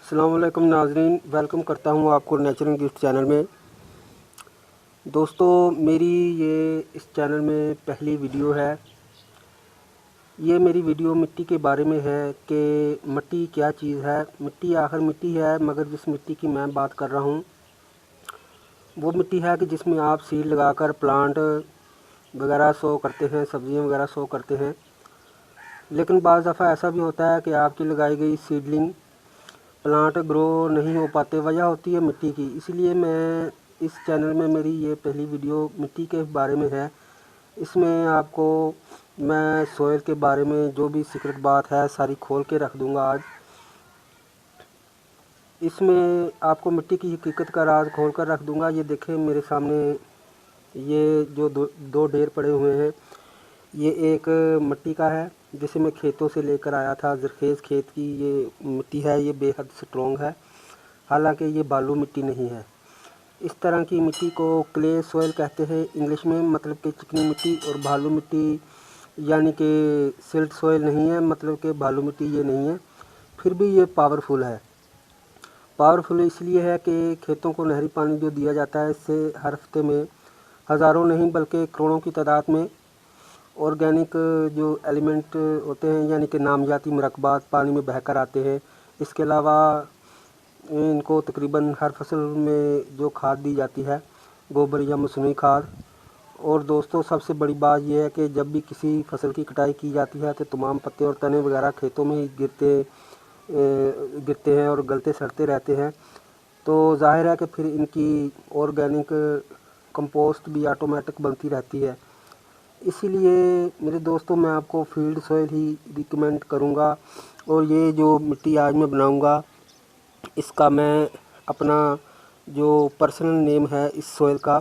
السلام علیکم ناظرین، ویلکم کرتا ہوں آپ کو نیچرل گفٹ چینل میں۔ دوستو، میری یہ اس چینل میں پہلی ویڈیو ہے۔ یہ میری ویڈیو مٹی کے بارے میں ہے کہ مٹی کیا چیز ہے۔ مٹی آخر مٹی ہے، مگر جس مٹی کی میں بات کر رہا ہوں وہ مٹی ہے کہ جس میں آپ سیڈ لگا کر پلانٹ وغیرہ سو کرتے ہیں، سبزیاں وغیرہ سو کرتے ہیں۔ لیکن بعض دفعہ ایسا بھی ہوتا ہے کہ آپ کی لگائی گئی سیڈلنگ پلانٹ گرو نہیں ہو پاتے، وجہ ہوتی ہے مٹی کی۔ اسی لیے میں اس چینل میں میری یہ پہلی ویڈیو مٹی کے بارے میں ہے۔ اس میں آپ کو میں سوئل کے بارے میں جو بھی سیکرٹ بات ہے ساری کھول کے رکھ دوں گا آج۔ اس میں آپ کو مٹی کی حقیقت کا راز کھول کر رکھ دوں گا۔ یہ دیکھیں میرے سامنے یہ جو دو ڈھیر پڑے ہوئے ہیں، یہ ایک مٹی کا ہے جسے میں کھیتوں سے لے کر آیا تھا۔ زرخیز کھیت کی یہ مٹی ہے، یہ بے حد سٹرونگ ہے، حالانکہ یہ بالو مٹی نہیں ہے۔ اس طرح کی مٹی کو کلے سوئل کہتے ہیں انگلش میں، مطلب کہ چکنی مٹی، اور بالو مٹی یعنی کہ سلٹ سوئل نہیں ہے، مطلب کہ بالو مٹی یہ نہیں ہے۔ پھر بھی یہ پاورفل ہے۔ پاورفل اس لیے ہے کہ کھیتوں کو نہری پانی جو دیا جاتا ہے، اس سے ہر ہفتے میں ہزاروں نہیں بلکہ کروڑوں کی تعداد میں آرگینک جو ایلیمنٹ ہوتے ہیں یعنی کہ نامیاتی مرکبات پانی میں بہہ کر آتے ہیں۔ اس کے علاوہ ان کو تقریباً ہر فصل میں جو کھاد دی جاتی ہے، گوبر یا مصنوعی کھاد۔ اور دوستوں، سب سے بڑی بات یہ ہے کہ جب بھی کسی فصل کی کٹائی کی جاتی ہے تو تمام پتے اور تنے وغیرہ کھیتوں میں ہی گرتے ہیں اور گلتے سڑتے رہتے ہیں، تو ظاہر ہے کہ پھر ان کی آرگینک کمپوسٹ بھی آٹومیٹک بنتی رہتی ہے۔ اسی لیے میرے دوستوں، میں آپ کو فیلڈ سوئل ہی ریکمینڈ کروں گا، اور یہ جو مٹی آج میں بناؤں گا اس کا میں اپنا جو پرسنل نیم ہے اس سوئل کا،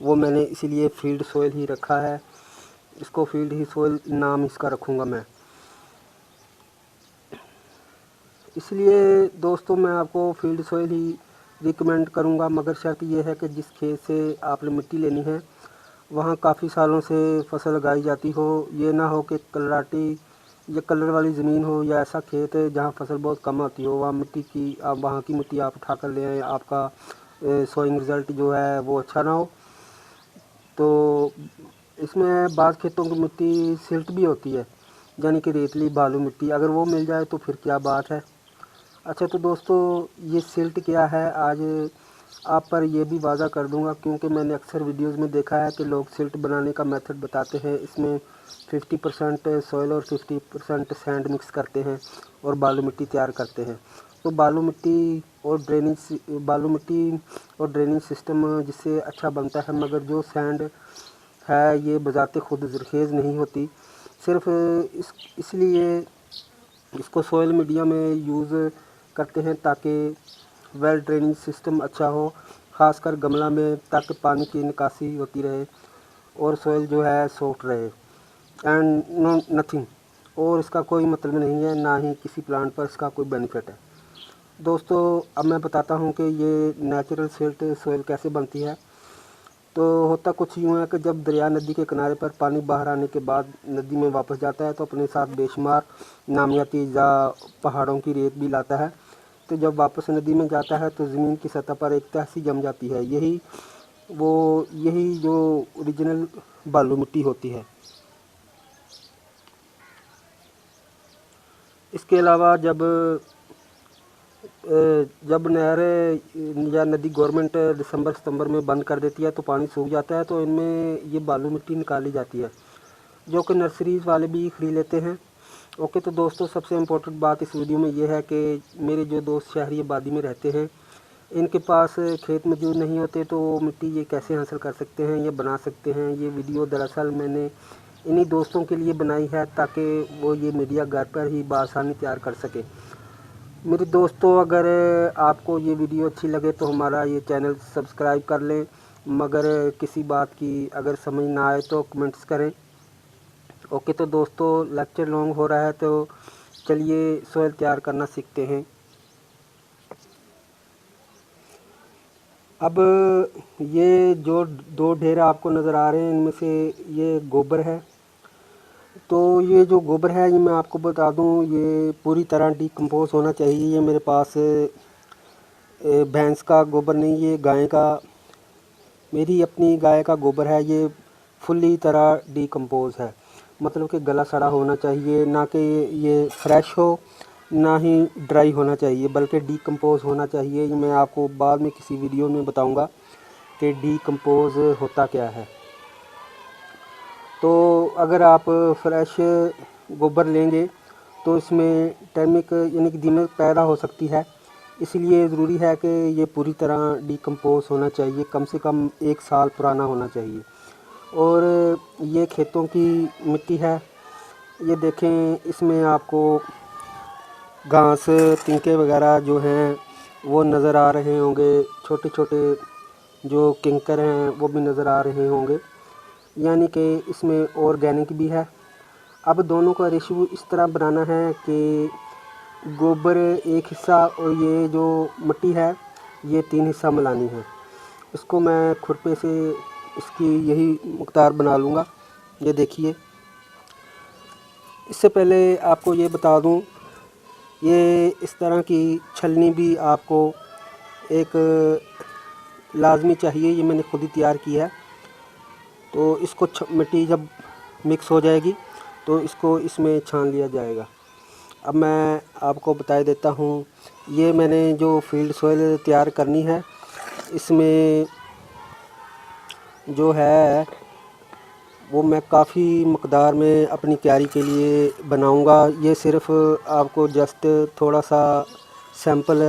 وہ میں نے اسی لیے فیلڈ سوئل ہی رکھا ہے۔ اس کو فیلڈ ہی سوئل نام اس کا رکھوں گا میں۔ اس لیے دوستوں، میں آپ کو فیلڈ سوئل ہی ریکمینڈ کروں گا، مگر شرط یہ ہے کہ جس کھیت سے آپ نے مٹی لینی ہے وہاں کافی سالوں سے فصل لگائی جاتی ہو۔ یہ نہ ہو کہ کلراٹی یا کلر والی زمین ہو، یا ایسا کھیت ہے جہاں فصل بہت کم آتی ہو، وہاں کی مٹی آپ اٹھا کر لے آئیں، آپ کا سوئنگ رزلٹ جو ہے وہ اچھا نہ ہو۔ تو اس میں بعض کھیتوں کی مٹی سلٹ بھی ہوتی ہے، یعنی کہ ریتلی بالو مٹی، اگر وہ مل جائے تو پھر کیا بات ہے۔ اچھا تو دوستو، یہ سلٹ کیا ہے آج آپ پر یہ بھی واضح کر دوں گا، کیونکہ میں نے اکثر ویڈیوز میں دیکھا ہے کہ لوگ سلٹ بنانے کا میتھڈ بتاتے ہیں۔ اس میں 50% سوئل اور 50% سینڈ مکس کرتے ہیں اور بالو مٹی تیار کرتے ہیں۔ تو بالو مٹی اور ڈریننگ سسٹم جس سے اچھا بنتا ہے، مگر جو سینڈ ہے یہ بذات خود زرخیز نہیں ہوتی، صرف اس لیے اس کو سوئل میڈیا میں یوز کرتے ہیں تاکہ ویل ڈریننگ سسٹم اچھا ہو، خاص کر گملہ میں، تاکہ پانی کی نکاسی ہوتی رہے اور سوئل جو ہے سافٹ رہے، اینڈ نتھنگ، اور اس کا کوئی مطلب نہیں ہے، نہ ہی کسی پلانٹ پر اس کا کوئی بینیفٹ ہے۔ دوستو، اب میں بتاتا ہوں کہ یہ نیچرل سلٹ سوئل کیسے بنتی ہے۔ تو ہوتا کچھ یوں ہے کہ جب دریا ندی کے کنارے پر پانی باہر آنے کے بعد ندی میں واپس جاتا ہے تو اپنے ساتھ بے شمار نامیاتی اجزاء پہاڑوں کی ریت بھی لاتا ہے۔ تو جب واپس ندی میں جاتا ہے تو زمین کی سطح پر ایک تہ سی جم جاتی ہے، یہی جو اوریجنل بالو مٹی ہوتی ہے۔ اس کے علاوہ جب نہر یا ندی گورنمنٹ دسمبر ستمبر میں بند کر دیتی ہے تو پانی سوکھ جاتا ہے، تو ان میں یہ بالو مٹی نکالی جاتی ہے، جو کہ نرسریز والے بھی خرید لیتے ہیں۔ اوکے، تو دوستو، سب سے امپورٹنٹ بات اس ویڈیو میں یہ ہے کہ میرے جو دوست شہری آبادی میں رہتے ہیں، ان کے پاس کھیت موجود نہیں ہوتے، تو وہ مٹی یہ کیسے حاصل کر سکتے ہیں یا بنا سکتے ہیں۔ یہ ویڈیو دراصل میں نے انہی دوستوں کے لیے بنائی ہے تاکہ وہ یہ میڈیا گھر پر ہی بآسانی تیار کر سکے۔ میرے دوستو، اگر آپ کو یہ ویڈیو اچھی لگے تو ہمارا یہ چینل سبسکرائب کر لیں، مگر کسی بات کی اگر سمجھ نہ آئے تو کمنٹس کریں۔ اوکے، تو دوستو، لیکچر لانگ ہو رہا ہے تو چلیے سوئل تیار کرنا سیکھتے ہیں۔ اب یہ جو دو ڈھیر آپ کو نظر آ رہے ہیں، ان میں سے یہ گوبر ہے۔ تو یہ جو گوبر ہے، یہ میں آپ کو بتا دوں، یہ پوری طرح ڈی کمپوز ہونا چاہیے۔ یہ میرے پاس भैंस का गोबर नहीं, ये गाय का, मेरी अपनी गाय का गोबर है। ये फुल्ली तरह डिकम्पोज है, मतलब कि गला सड़ा होना चाहिए, ना कि ये फ्रेश हो ना ही ड्राई होना चाहिए, बल्कि डिकम्पोज होना चाहिए। मैं आपको बाद में किसी वीडियो में बताऊंगा कि डिकम्पोज होता क्या है। तो अगर आप फ्रेश गोबर लेंगे तो इसमें टर्मिक यानी कि दीमक पैदा हो सकती है, इसलिए ज़रूरी है कि ये पूरी तरह डिकम्पोज होना चाहिए, कम से कम 1 साल पुराना होना चाहिए। और ये खेतों की मिट्टी है, ये देखें, इसमें आपको घास तिनके वगैरह जो हैं वो नज़र आ रहे होंगे, छोटे छोटे जो किंकर हैं वो भी नज़र आ रहे होंगे, यानी कि इसमें ऑर्गेनिक भी है। अब दोनों का रेशियो इस तरह बनाना है कि गोबर एक हिस्सा और ये जो मिट्टी है ये 3 हिस्सा मिलानी है। इसको मैं खुरपे से इसकी यही मकदार बना लूँगा। ये देखिए, इससे पहले आपको ये बता दूँ, ये इस तरह की छलनी भी आपको एक लाजमी चाहिए, ये मैंने खुद ही तैयार की है। तो इसको मिट्टी जब मिक्स हो जाएगी तो इसको इसमें छान लिया जाएगा। अब मैं आपको बता देता हूँ, ये मैंने जो फील्ड सॉइल तैयार करनी है, इसमें जो है वो मैं काफ़ी मकदार में अपनी क्यारी के लिए बनाऊंगा। ये सिर्फ़ आपको जस्ट थोड़ा सा सैंपल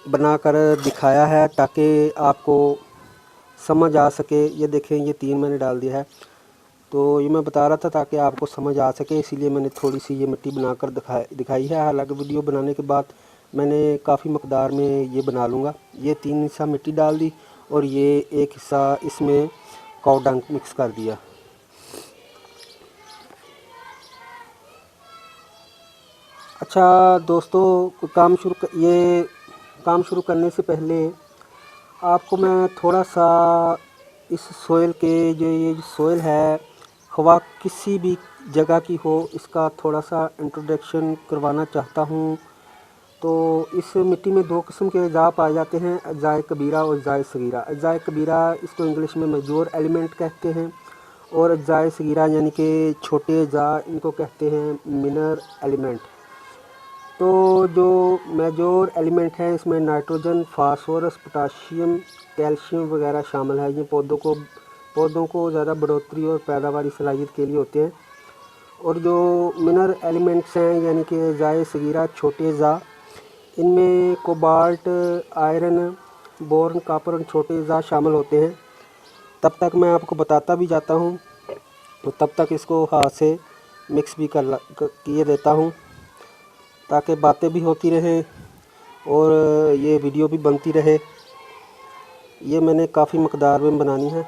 बनाकर दिखाया है ताकि आपको समझ आ सके। ये देखें, ये 3 मैंने डाल दिया है, तो ये मैं बता रहा था ताकि आपको समझ आ सके, इसीलिए मैंने थोड़ी सी ये मिट्टी बनाकर दिखाई है। हालांकि वीडियो बनाने के बाद मैंने काफ़ी मकदार में ये बना लूँगा। ये 3 हिस्सा मिट्टी डाल दी और ये 1 हिस्सा इसमें काऊ डंग मिक्स कर दिया। अच्छा दोस्तों, ये काम शुरू करने से पहले आपको मैं थोड़ा सा इस सोइल के, जो ये सोइल है, खवा किसी भी जगह की हो, इसका थोड़ा सा इंट्रोडक्शन करवाना चाहता हूँ। तो इस मिट्टी में 2 किस्म के अज़ा पाए जाते हैं, अज़ाए कबीरा और अज़ाए सगीरा। अज़ाए कबीरा इसको इंग्लिश में मेजर एलिमेंट कहते हैं, और अज़ाए सगीरा यानी कि छोटे अज़ा, इनको कहते हैं मिनर एलिमेंट। तो जो मेजर एलिमेंट हैं इसमें नाइट्रोजन, फास्फोरस, पोटाशियम, कैल्शियम वगैरह शामिल है। ये पौधों को ज़्यादा बढ़ोतरी और पैदावारी सलाहियत के लिए होते हैं। और जो मिनरल एलिमेंट्स हैं यानी कि अज़ाए सगीरा, छोटे अज़ा, इनमें कोबाल्ट, आयरन, बोरन, कॉपर और छोटे अज़ा शामिल होते हैं। तब तक मैं आपको बताता भी जाता हूँ, तो तब तक इसको हाथ से मिक्स भी किए देता हूँ ताकि बातें भी होती रहें और ये वीडियो भी बनती रहे। ये मैंने काफ़ी मकदार में बनानी है।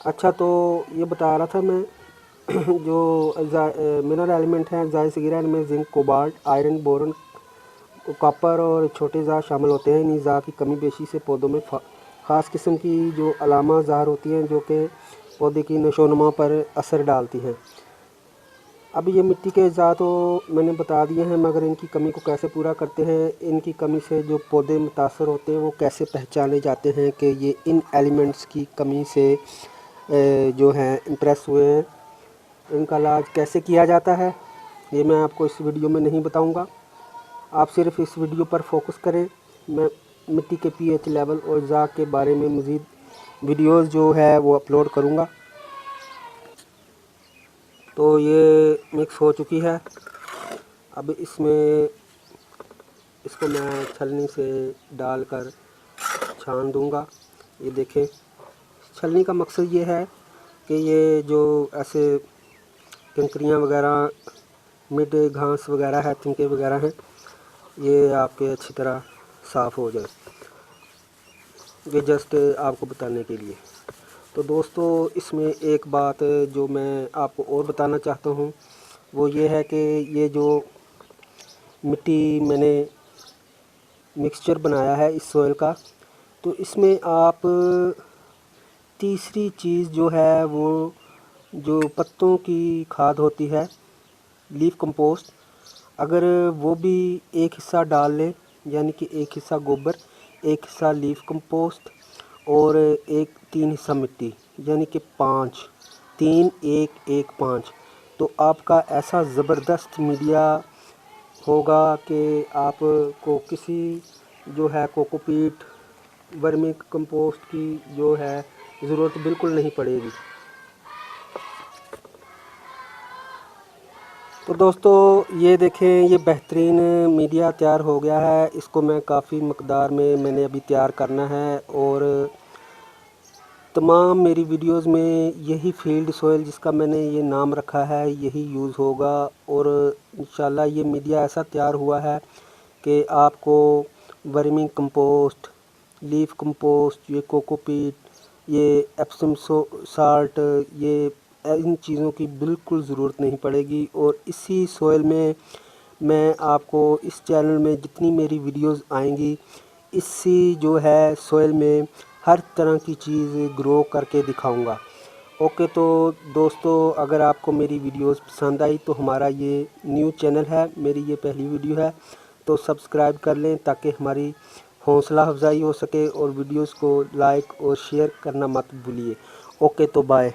अच्छा, तो ये बता रहा था मैं जो मिनरल एलिमेंट हैं अज़ाए सगीरा, इनमें zinc, cobalt, iron, boron, copper और छोटे अज़ा शामिल होते हैं। इन अज़ा की कमी बेशी से पौधों में ख़ास किस्म की जो अलामा ज़ाहिर होती हैं, जो कि पौधे की नशोनुमा पर असर डालती हैं। अब ये मिट्टी के अज़ा तो मैंने बता दिए हैं, मगर इनकी कमी को कैसे पूरा करते हैं, इनकी कमी से जो पौधे मुतासर होते हैं वो कैसे पहचाने जाते हैं कि ये इन एलिमेंट्स की कमी से जो हैं इम्प्रेस हुए हैं, इनका इलाज कैसे किया जाता है, ये मैं आपको इस वीडियो में नहीं बताऊंगा। आप सिर्फ इस वीडियो पर फोकस करें। मैं मिट्टी के पीएच लेवल और अज़ा के बारे में मज़ीद वीडियोस जो है वो अपलोड करूंगा। तो ये मिक्स हो चुकी है। अब इसको मैं छलनी से डालकर छान दूंगा। ये देखें, छलनी का मकसद ये है कि ये जो ऐसे कंकरियाँ वगैरह, मिड घास वगैरह है, तिनके वगैरह हैं, ये आपके अच्छी तरह साफ़ हो जाए। ये जस्ट आपको बताने के लिए। तो दोस्तों, इसमें एक बात जो मैं आपको और बताना चाहता हूँ वो ये है कि ये जो मिट्टी मैंने मिक्सचर बनाया है इस सोइल का, तो इसमें आप तीसरी चीज़ जो है वो जो पत्तों की खाद होती है, लीफ कंपोस्ट, अगर वो भी 1 हिस्सा डाल लें यानी कि 1 हिस्सा गोबर, 1 हिस्सा लीफ कंपोस्ट और 3 हिस्सा मिट्टी, यानी कि 5, 3, 1, 1, 5। तो आपका ऐसा ज़बरदस्त मीडिया होगा कि आपको किसी जो है कोकोपीट, वर्मी कंपोस्ट की जो है ज़रूरत बिल्कुल नहीं पड़ेगी। तो दोस्तों ये देखें, ये बेहतरीन मीडिया तैयार हो गया है। इसको मैं काफ़ी मकदार में मैंने अभी तैयार करना है और तमाम मेरी वीडियोस में यही फील्ड सॉइल जिसका मैंने ये नाम रखा है यही यूज़ होगा। और इंशाल्लाह ये मीडिया ऐसा तैयार हुआ है कि आपको वर्मी कंपोस्ट, लीफ कंपोस्ट, ये कोकोपीट, ये एप्सम साल्ट, ये इन चीज़ों की बिल्कुल ज़रूरत नहीं पड़ेगी। और इसी सॉइल में मैं आपको इस चैनल में जितनी मेरी वीडियोस आएंगी, इसी जो है सॉइल में हर तरह की चीज़ ग्रो करके दिखाऊंगा। ओके, तो दोस्तों अगर आपको मेरी वीडियोस पसंद आई तो हमारा ये न्यू चैनल है, मेरी ये पहली वीडियो है, तो सब्सक्राइब कर लें ताकि हमारी हौसला अफजाई हो सके। और वीडियोस को लाइक और शेयर करना मत भूलिए। ओके, तो बाय।